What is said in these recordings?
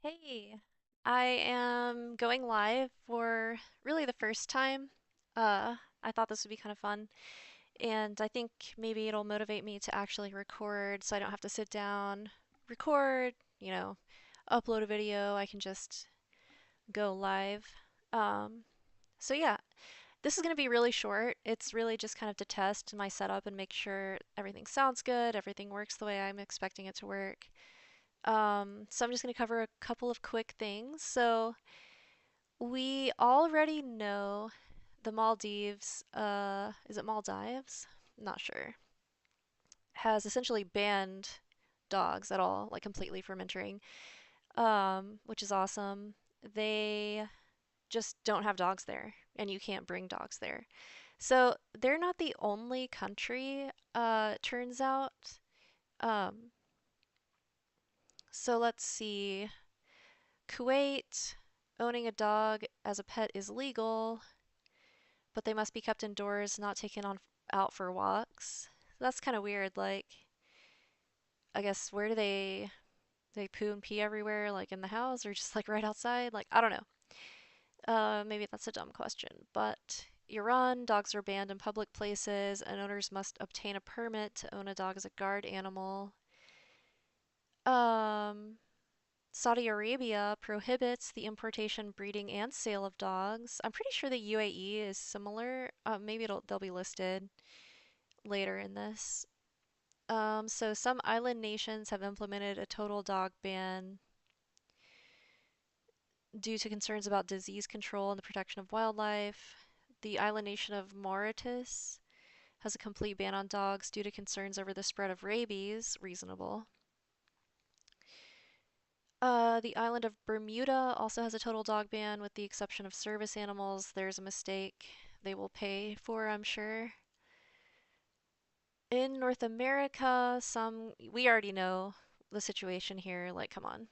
Hey, I am going live for really the first time. I thought this would be kind of fun, and I think maybe it'll motivate me to actually record so I don't have to sit down, record, upload a video. I can just go live. Um, so yeah, this is going to be really short. It's really just kind of to test my setup and make sure everything sounds good, everything works the way I'm expecting it to work. So I'm just going to cover a couple of quick things. So we already know the Maldives, is it Maldives? Not sure, has essentially banned dogs at all, like completely from entering, which is awesome. They just don't have dogs there, and you can't bring dogs there. So they're not the only country, turns out. Um, so let's see. Kuwait, owning a dog as a pet is legal, but they must be kept indoors, not taken on out for walks. That's kind of weird. Like, I guess where do they poo and pee everywhere, like in the house or just like right outside? Like, I don't know. Maybe that's a dumb question, but Iran, dogs are banned in public places, and owners must obtain a permit to own a dog as a guard animal. Um, Saudi Arabia prohibits the importation, breeding, and sale of dogs. I'm pretty sure the UAE is similar. Maybe they'll be listed later in this. So some island nations have implemented a total dog ban due to concerns about disease control and the protection of wildlife. The island nation of Mauritius has a complete ban on dogs due to concerns over the spread of rabies. Reasonable. The island of Bermuda also has a total dog ban with the exception of service animals. There's a mistake they will pay for, I'm sure. In North America, we already know the situation here. Like, come on.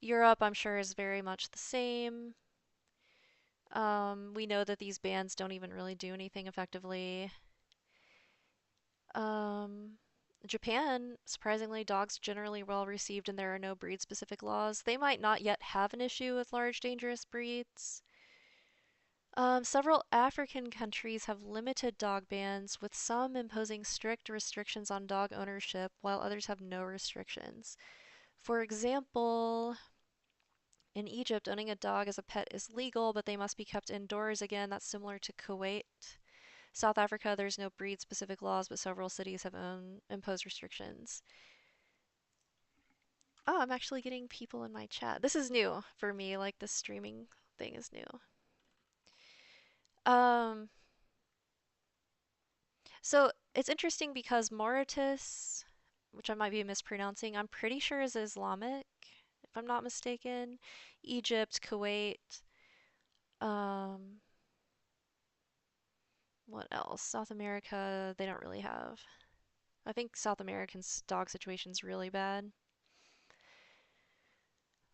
Europe, I'm sure, is very much the same. We know that these bans don't even really do anything effectively. Um, Japan, surprisingly, dogs generally well received and there are no breed specific laws. They might not yet have an issue with large dangerous breeds. Several African countries have limited dog bans, with some imposing strict restrictions on dog ownership, while others have no restrictions. For example, in Egypt, owning a dog as a pet is legal, but they must be kept indoors. Again, that's similar to Kuwait. South Africa, there's no breed specific laws, but several cities have imposed restrictions. Oh, I'm actually getting people in my chat. This is new for me, like the streaming thing is new. Um, so it's interesting because Mauritius, which I might be mispronouncing, I'm pretty sure is Islamic, if I'm not mistaken. Egypt, Kuwait, um, what else? South America, they don't really have. I think South American's dog situation's really bad.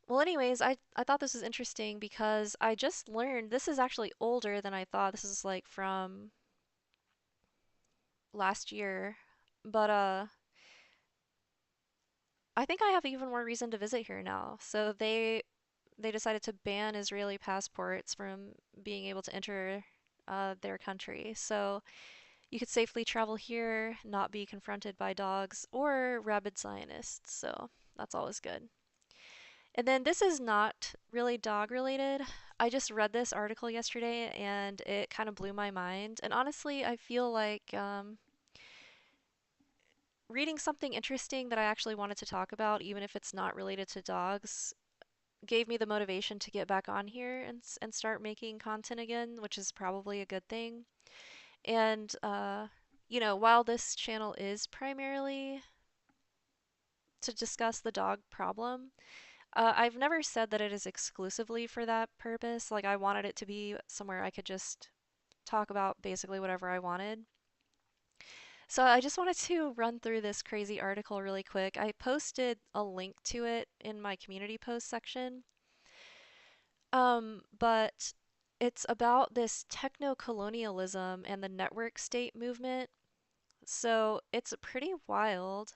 Well, anyways, I thought this was interesting because I just learned this is actually older than I thought. This is like from last year. But I think I have even more reason to visit here now. So they decided to ban Israeli passports from being able to enter their country. So you could safely travel here, not be confronted by dogs or rabid Zionists. So that's always good. And then this is not really dog related. I just read this article yesterday and it kind of blew my mind. And honestly, I feel like reading something interesting that I actually wanted to talk about, even if it's not related to dogs, gave me the motivation to get back on here and start making content again, which is probably a good thing. And while this channel is primarily to discuss the dog problem, I've never said that it is exclusively for that purpose. Like, I wanted it to be somewhere I could just talk about basically whatever I wanted. So I just wanted to run through this crazy article really quick. I posted a link to it in my community post section. But it's about this techno-colonialism and the network state movement. So it's pretty wild.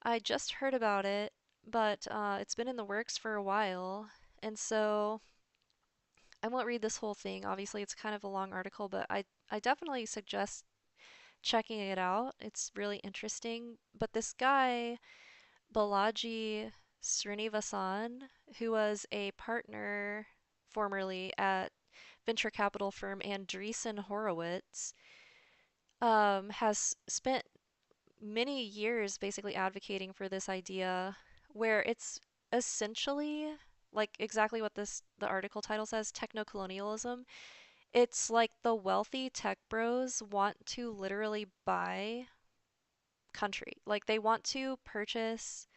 I just heard about it. but it's been in the works for a while. And so I won't read this whole thing. Obviously, it's kind of a long article, but I definitely suggest checking it out. It's really interesting. But this guy, Balaji Srinivasan, who was a partner formerly at venture capital firm Andreessen Horowitz, has spent many years basically advocating for this idea where it's essentially like exactly what the article title says, techno-colonialism. It's like the wealthy tech bros want to literally buy country. Like they want to purchase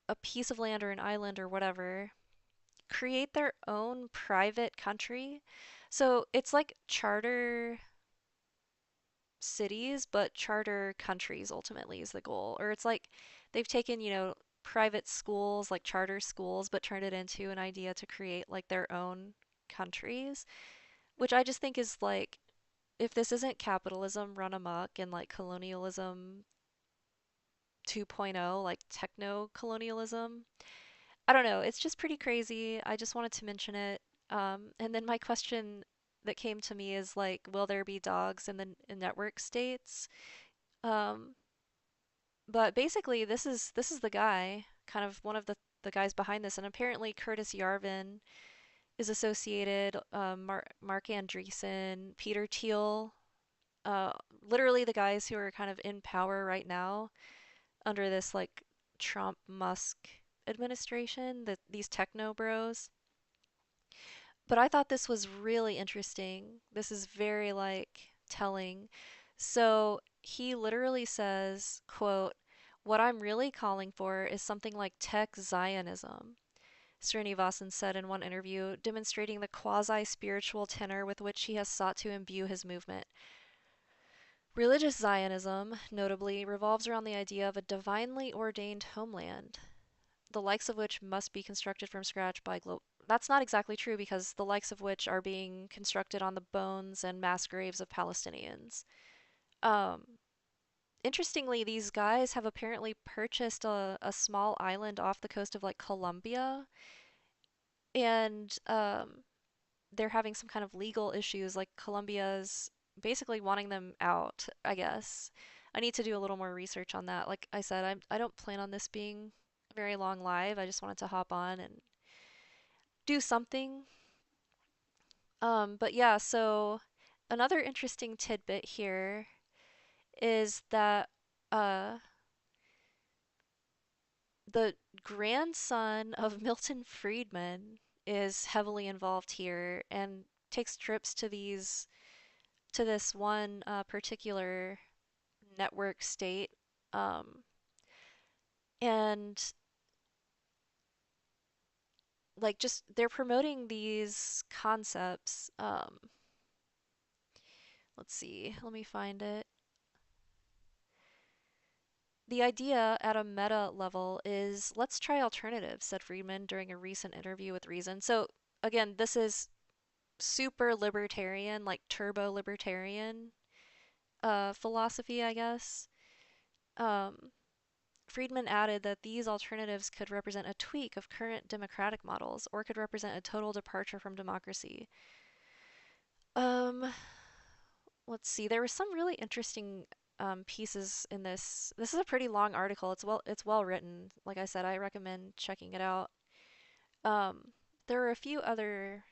a piece of land or an island or whatever, create their own private country. So it's like charter cities, but charter countries ultimately is the goal. Or it's like they've taken, private schools, like charter schools, but turned it into an idea to create like their own countries, which I just think is like, if this isn't capitalism run amok and like colonialism 2.0, like techno colonialism, I don't know. It's just pretty crazy. I just wanted to mention it. And then my question that came to me is like, will there be dogs in the network states? Um, but basically, this is the guy, kind of one of the guys behind this, and apparently Curtis Yarvin is associated. Mark Andreessen, Peter Thiel, uh, literally the guys who are kind of in power right now under this like Trump Musk administration, these techno bros. But I thought this was really interesting. This is very like telling. So he literally says, quote, "What I'm really calling for is something like tech Zionism," Srinivasan said in one interview, demonstrating the quasi-spiritual tenor with which he has sought to imbue his movement. Religious Zionism, notably, revolves around the idea of a divinely ordained homeland, the likes of which must be constructed from scratch by global. That's not exactly true because the likes of which are being constructed on the bones and mass graves of Palestinians. Um, Interestingly, these guys have apparently purchased a small island off the coast of like Colombia, and they're having some kind of legal issues. Like Colombia's basically wanting them out, I guess. I need to do a little more research on that. Like I said, I don't plan on this being a very long live. I just wanted to hop on and do something. But yeah, so another interesting tidbit here is that uh, the grandson of Milton Friedman is heavily involved here and takes trips to this one particular network state. Um, and like just they're promoting these concepts. Let's see, let me find it. The idea at a meta level is let's try alternatives, said Friedman during a recent interview with Reason. So, again, this is super libertarian, like turbo libertarian philosophy, I guess. Um, Friedman added that these alternatives could represent a tweak of current democratic models or could represent a total departure from democracy. Um, let's see. There were some really interesting pieces in this. This is a pretty long article. It's well written. Like I said, I recommend checking it out. Um, there were a few other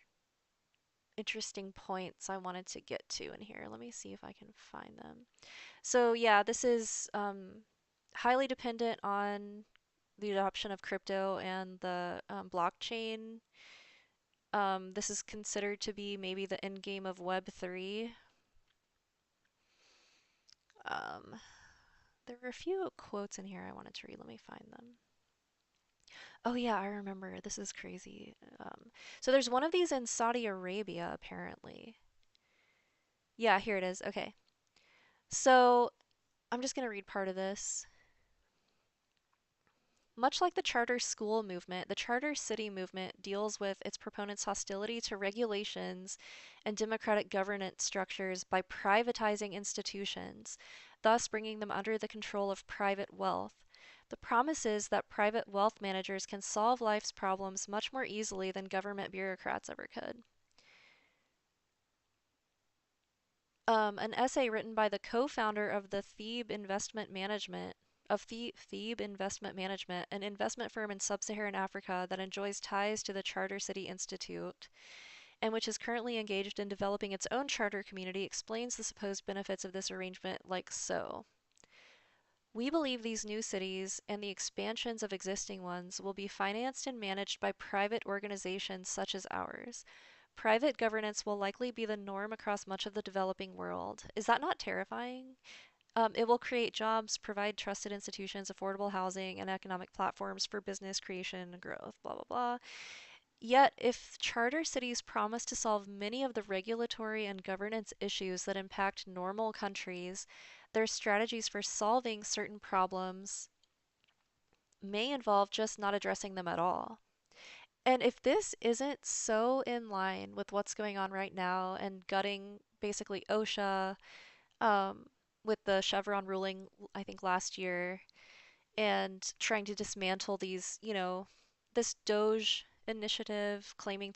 interesting points I wanted to get to in here. Let me see if I can find them. So yeah, this is highly dependent on the adoption of crypto and the blockchain. This is considered to be maybe the end game of Web3. Um, there were a few quotes in here I wanted to read. Let me find them. Oh yeah, I remember. This is crazy. So there's one of these in Saudi Arabia, apparently. Yeah, here it is. Okay. So I'm just going to read part of this. Much like the charter school movement, the charter city movement deals with its proponents' hostility to regulations and democratic governance structures by privatizing institutions, thus bringing them under the control of private wealth. The promise is that private wealth managers can solve life's problems much more easily than government bureaucrats ever could. An essay written by the co-founder of the Thebe Investment Management of Thebe Investment Management, an investment firm in sub-Saharan Africa that enjoys ties to the Charter City Institute and which is currently engaged in developing its own charter community, explains the supposed benefits of this arrangement like so. We believe these new cities and the expansions of existing ones will be financed and managed by private organizations such as ours. Private governance will likely be the norm across much of the developing world. Is that not terrifying? It will create jobs, provide trusted institutions, affordable housing, and economic platforms for business creation and growth, blah, blah, blah. Yet, if charter cities promise to solve many of the regulatory and governance issues that impact normal countries, their strategies for solving certain problems may involve just not addressing them at all. And if this isn't so in line with what's going on right now and gutting basically OSHA um, with the Chevron ruling, I think last year, and trying to dismantle these, this Doge initiative claiming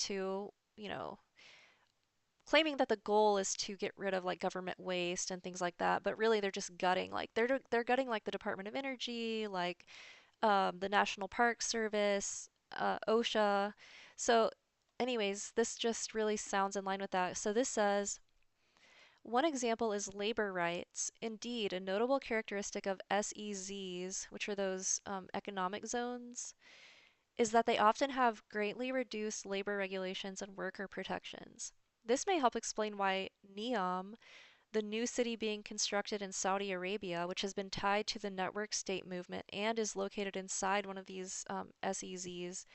that the goal is to get rid of like government waste and things like that, but really they're just gutting like they're gutting like the Department of Energy, like the National Park Service, OSHA. So, anyways, this just really sounds in line with that. So this says one example is labor rights. Indeed, a notable characteristic of SEZs, which are those economic zones, is that they often have greatly reduced labor regulations and worker protections. This may help explain why NEOM, the new city being constructed in Saudi Arabia, which has been tied to the network state movement and is located inside one of these SEZs,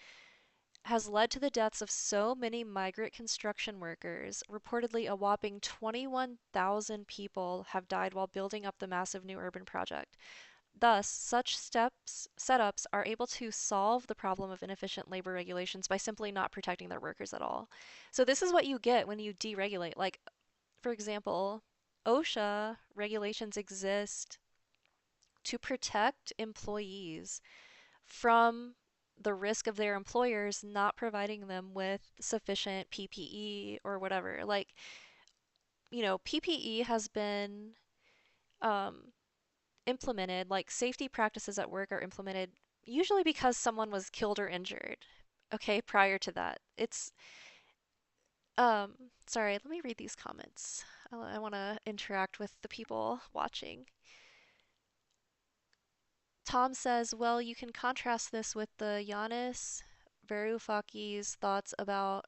has led to the deaths of so many migrant construction workers. Reportedly, a whopping 21,000 people have died while building up the massive new urban project. Thus, such setups are able to solve the problem of inefficient labor regulations by simply not protecting their workers at all. So this is what you get when you deregulate. Like, for example, OSHA regulations exist to protect employees from the risk of their employers not providing them with sufficient PPE or whatever. Like, PPE has been um, implemented, like safety practices at work are implemented usually because someone was killed or injured. Okay, prior to that. Sorry, let me read these comments. I want to interact with the people watching. Tom says, well, you can contrast this with the Yanis Varoufakis thoughts about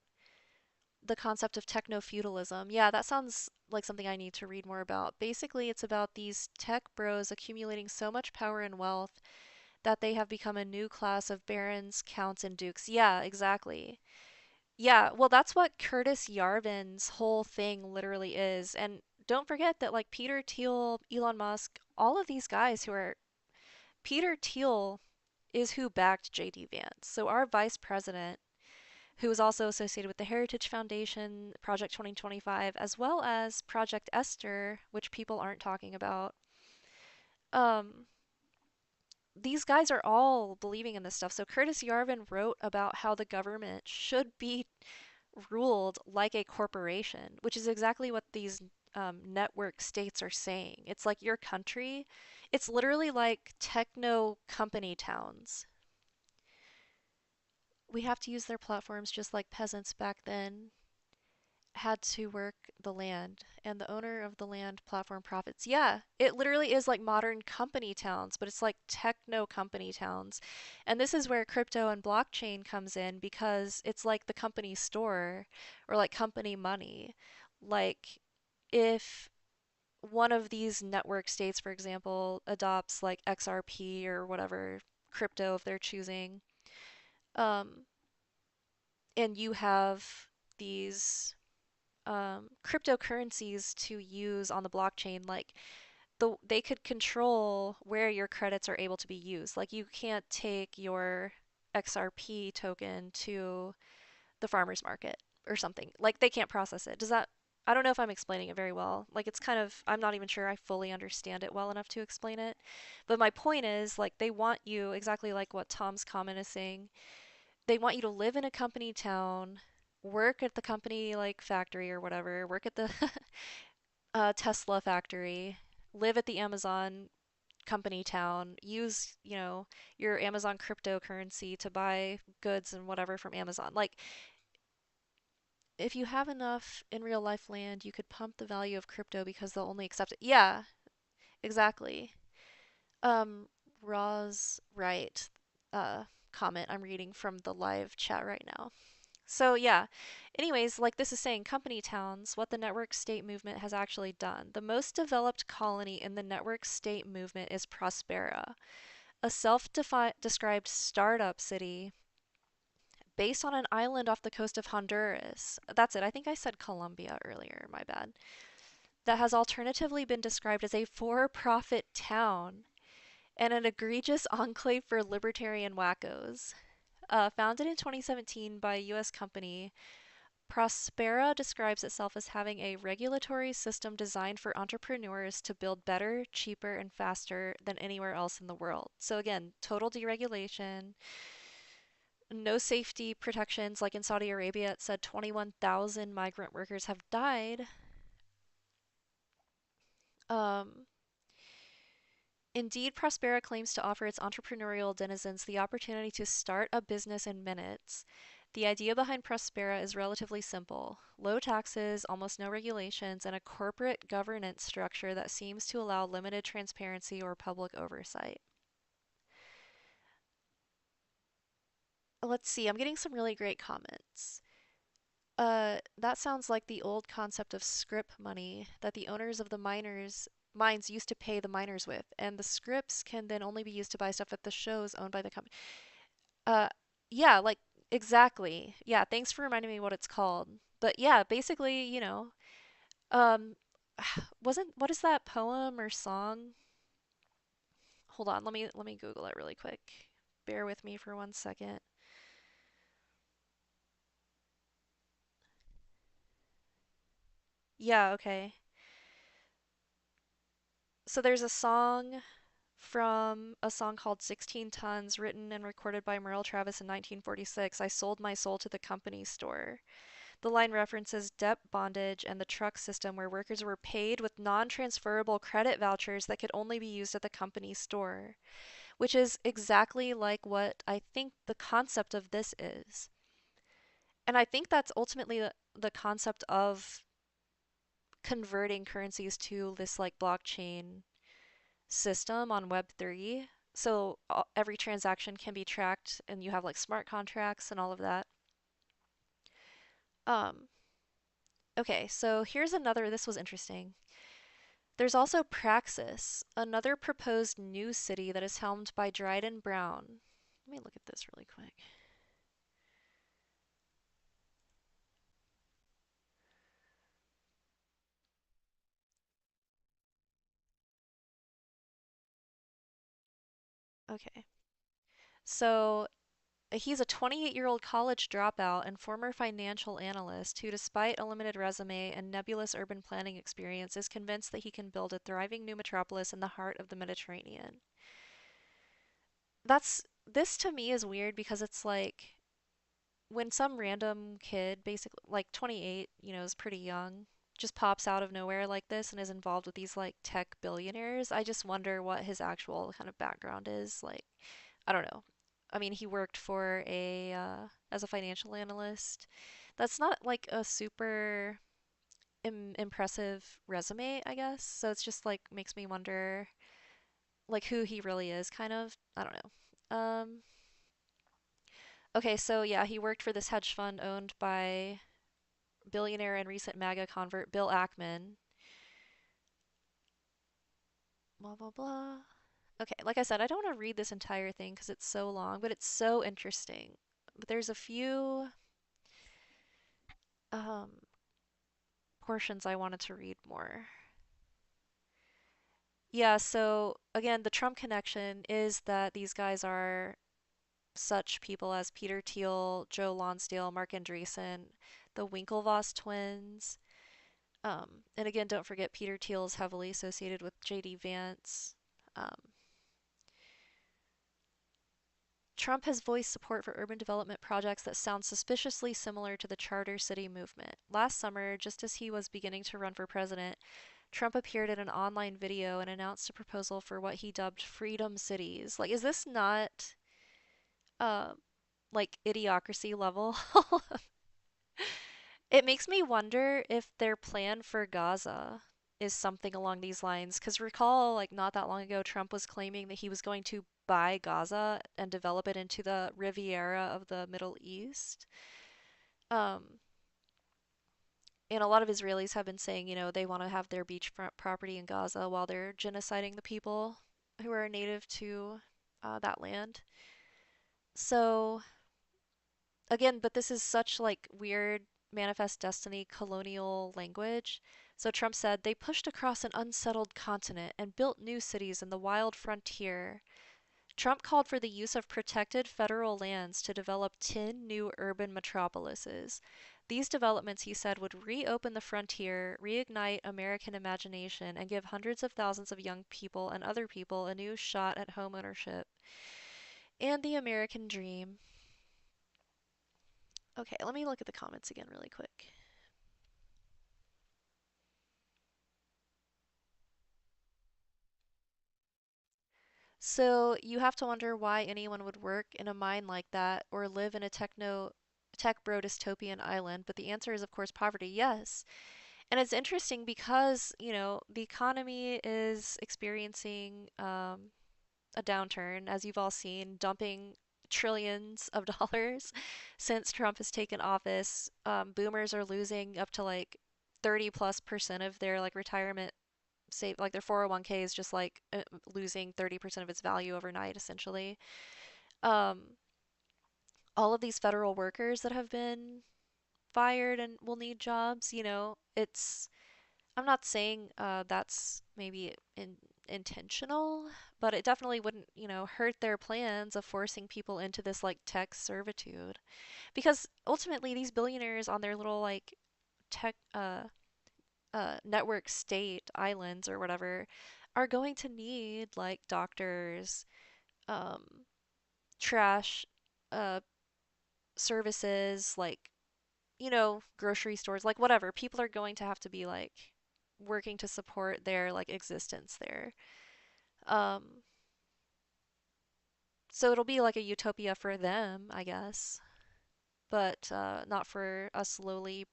the concept of techno-feudalism. Yeah, that sounds like something I need to read more about. Basically, it's about these tech bros accumulating so much power and wealth that they have become a new class of barons, counts, and dukes. Yeah, exactly. Yeah, well, that's what Curtis Yarvin's whole thing literally is. And don't forget that, like, Peter Thiel, Elon Musk, all of these guys who are. Peter Thiel is who backed JD Vance. So, our vice president, who is also associated with the Heritage Foundation, Project 2025, as well as Project Esther, which people aren't talking about, um, these guys are all believing in this stuff. So Curtis Yarvin wrote about how the government should be ruled like a corporation, which is exactly what these network states are saying. It's like your country. It's literally like techno company towns. We have to use their platforms just like peasants back then had to work the land, and the owner of the land platform profits. Yeah, it literally is like modern company towns, but it's like techno company towns. And this is where crypto and blockchain comes in because it's like the company store or like company money. Like if one of these network states, for example, adopts like XRP or whatever crypto if they're choosing, um, and you have these cryptocurrencies to use on the blockchain, like they could control where your credits are able to be used. Like you can't take your XRP token to the farmer's market or something. Like they can't process it. Does that? I don't know if I'm explaining it very well. Like it's kind of, I'm not even sure I fully understand it well enough to explain it. But my point is, like, they want you, exactly like what Tom's comment is saying, they want you to live in a company town, work at the company, like, factory or whatever, work at the Tesla factory, live at the Amazon company town, use, your Amazon cryptocurrency to buy goods and whatever from Amazon. Like, if you have enough in real life land, you could pump the value of crypto because they'll only accept it. Yeah, exactly. Um, Roz Wright, uh, comment I'm reading from the live chat right now. So yeah, anyways, like this is saying, company towns, what the network state movement has actually done. The most developed colony in the network state movement is Prospera, a self-described startup city based on an island off the coast of Honduras. That's it. I think I said Colombia earlier, my bad. That has alternatively been described as a for-profit town and an egregious enclave for libertarian wackos. Founded in 2017 by a U.S. company, Prospera describes itself as having a regulatory system designed for entrepreneurs to build better, cheaper, and faster than anywhere else in the world. So, again, total deregulation, no safety protections. Like in Saudi Arabia, it said 21,000 migrant workers have died. Um, Indeed, Prospera claims to offer its entrepreneurial denizens the opportunity to start a business in minutes. The idea behind Prospera is relatively simple: low taxes, almost no regulations, and a corporate governance structure that seems to allow limited transparency or public oversight. Let's see, I'm getting some really great comments. That sounds like the old concept of scrip money that the owners of the mines used to pay the miners with, and the scripts can then only be used to buy stuff at the shows owned by the company. Uh, yeah, like exactly. Yeah, thanks for reminding me what it's called. But yeah, basically, um, wasn't what is that poem or song? Hold on, let me Google it really quick. Bear with me for 1 second. Yeah, okay. So there's a song called 16 Tons, written and recorded by Merle Travis in 1946. I sold my soul to the company store. The line references debt bondage and the truck system where workers were paid with non-transferable credit vouchers that could only be used at the company store, which is exactly like what I think the concept of this is. And I think that's ultimately the concept of converting currencies to this like blockchain system on Web3. So every transaction can be tracked and you have like smart contracts and all of that. Um, okay, so here's another, this was interesting. There's also Praxis, another proposed new city that is helmed by Dryden Brown. Let me look at this really quick. Okay. So he's a 28-year-old college dropout and former financial analyst who, despite a limited resume and nebulous urban planning experience, is convinced that he can build a thriving new metropolis in the heart of the Mediterranean. This to me is weird because it's like when some random kid, basically like 28, is pretty young, just pops out of nowhere like this and is involved with these like tech billionaires. I just wonder what his actual kind of background is. Like, I don't know. I mean, he worked for a as a financial analyst. That's not like a super impressive resume, I guess. So it's just like makes me wonder like who he really is, kind of. I don't know. Okay, so yeah, he worked for this hedge fund owned by billionaire and recent MAGA convert Bill Ackman. Blah blah blah. Okay, like I said, I don't want to read this entire thing because it's so long, but it's so interesting. But there's a few um, portions I wanted to read more. Yeah, so again, the Trump connection is that these guys are such people as Peter Thiel, Joe Lonsdale, Mark Andreessen, the Winklevoss twins. And again, don't forget Peter Thiel is heavily associated with J.D. Vance. Um, Trump has voiced support for urban development projects that sound suspiciously similar to the Charter City movement. Last summer, just as he was beginning to run for president, Trump appeared in an online video and announced a proposal for what he dubbed freedom cities. Like, is this not uh, like idiocracy level? It makes me wonder if their plan for Gaza is something along these lines. Because recall, like, not that long ago, Trump was claiming that he was going to buy Gaza and develop it into the Riviera of the Middle East. Um, and a lot of Israelis have been saying, they want to have their beachfront property in Gaza while they're genociding the people who are native to that land. So again, but this is such like weird manifest destiny colonial language. So Trump said they pushed across an unsettled continent and built new cities in the wild frontier. Trump called for the use of protected federal lands to develop 10 new urban metropolises. These developments, he said, would reopen the frontier, reignite American imagination, and give hundreds of thousands of young people and other people a new shot at homeownership and the American dream. Okay, let me look at the comments again really quick. So you have to wonder why anyone would work in a mine like that or live in a tech bro dystopian island, but the answer is of course poverty. Yes. And it's interesting because, the economy is experiencing a downturn, as you've all seen, dumping trillions of dollars since Trump has taken office. Boomers are losing up to like 30 plus percent of their like retirement save, like their 401k is just like losing 30% of its value overnight, essentially. Um, all of these federal workers that have been fired and will need jobs, I'm not saying that's maybe intentional, but it definitely wouldn't, hurt their plans of forcing people into this like tech servitude. Because ultimately, these billionaires on their little like tech network state islands or whatever are going to need like doctors, um, trash uh, services, like, grocery stores, like whatever. People are going to have to be like working to support their like existence there. Um, so it'll be like a utopia for them, I guess, but not for us lowly,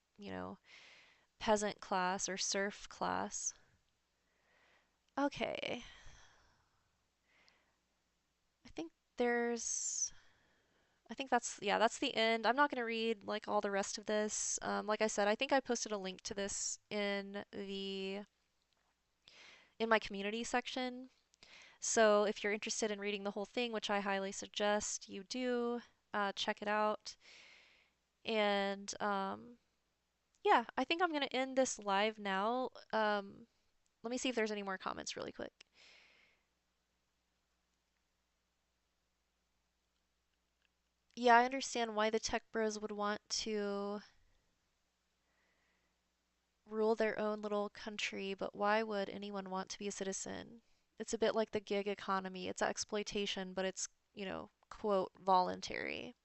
peasant class or serf class. Okay, I think there's I think that's, yeah, that's the end. I'm not going to read like all the rest of this. Like I said, I think I posted a link to this in my community section. So if you're interested in reading the whole thing, which I highly suggest you do, check it out. And yeah, I think I'm going to end this live now. Let me see if there's any more comments really quick. Yeah, I understand why the tech bros would want to rule their own little country, but why would anyone want to be a citizen? It's a bit like the gig economy. It's exploitation, but it's, quote, voluntary.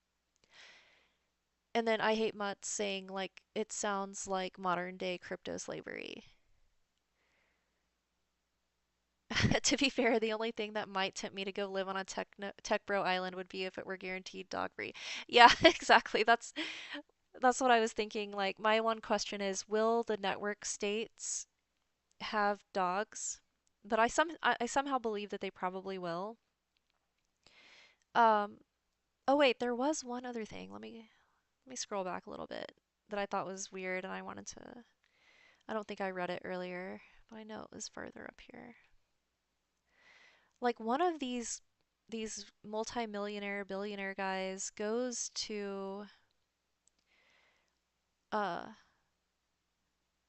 And then I hate Mutt saying, like, it sounds like modern day crypto slavery. To be fair, the only thing that might tempt me to go live on a tech bro island would be if it were guaranteed dog free. Yeah, exactly. That's what I was thinking. Like, my one question is, will the network states have dogs, but I somehow believe that they probably will. Um, oh wait, there was one other thing. Let me scroll back a little bit that I thought was weird and I wanted to. I don't think I read it earlier, but I know it was further up here. Like one of these multi-millionaire billionaire guys goes to uh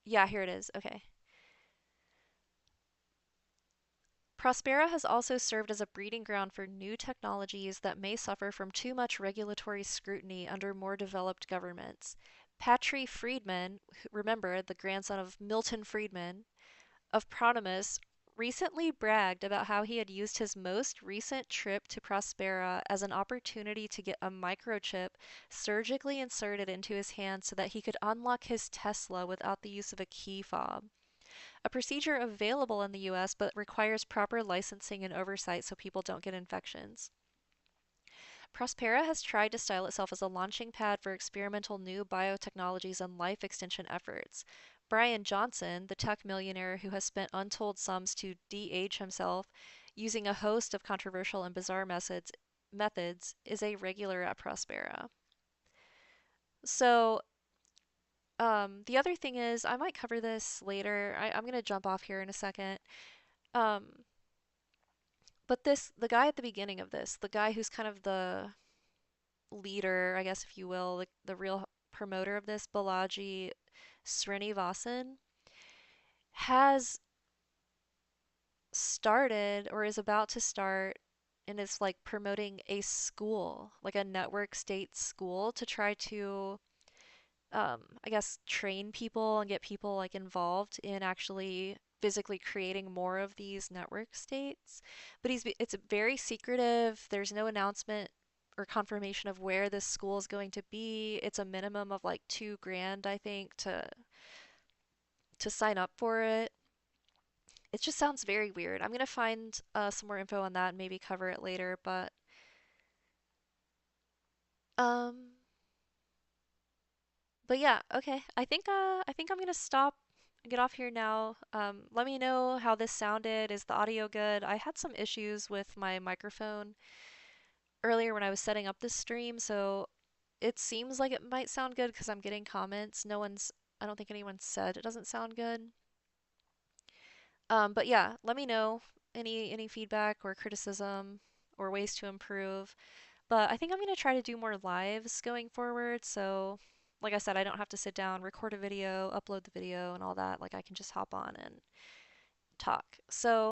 yeah, here it is. Okay. Prospera has also served as a breeding ground for new technologies that may suffer from too much regulatory scrutiny under more developed governments. Patry Friedman, remember the grandson of Milton Friedman, of Pronomus, recently bragged about how he had used his most recent trip to Prospera as an opportunity to get a microchip surgically inserted into his hand so that he could unlock his Tesla without the use of a key fob. A procedure available in the US but requires proper licensing and oversight so people don't get infections. Prospera has tried to style itself as a launching pad for experimental new biotechnologies and life extension efforts. Brian Johnson, the tech millionaire who has spent untold sums to de-age himself using a host of controversial and bizarre methods, is a regular at Prospera. So, the other thing is, I might cover this later. I'm going to jump off here in a second. Um, but the guy at the beginning of this, the guy who's kind of the leader, I guess, if you will, the real promoter of this, Balaji Srinivasan, has started or is about to start and is like promoting a school, like a network state school to try to, I guess, train people and get people like involved in actually physically creating more of these network states. But it's very secretive. There's no announcement or confirmation of where this school is going to be. It's a minimum of like 2 grand, I think, to sign up for it. It just sounds very weird. I'm gonna find some more info on that and maybe cover it later. Um, but yeah, okay. I think I'm gonna stop and get off here now. Let me know how this sounded. Is the audio good? I had some issues with my microphone earlier when I was setting up this stream, so it seems like it might sound good because I'm getting comments. I don't think anyone said it doesn't sound good. But yeah, let me know any feedback or criticism or ways to improve. But I think I'm going to try to do more lives going forward. So, like I said, I don't have to sit down, record a video, upload the video, and all that. Like I can just hop on and talk. So,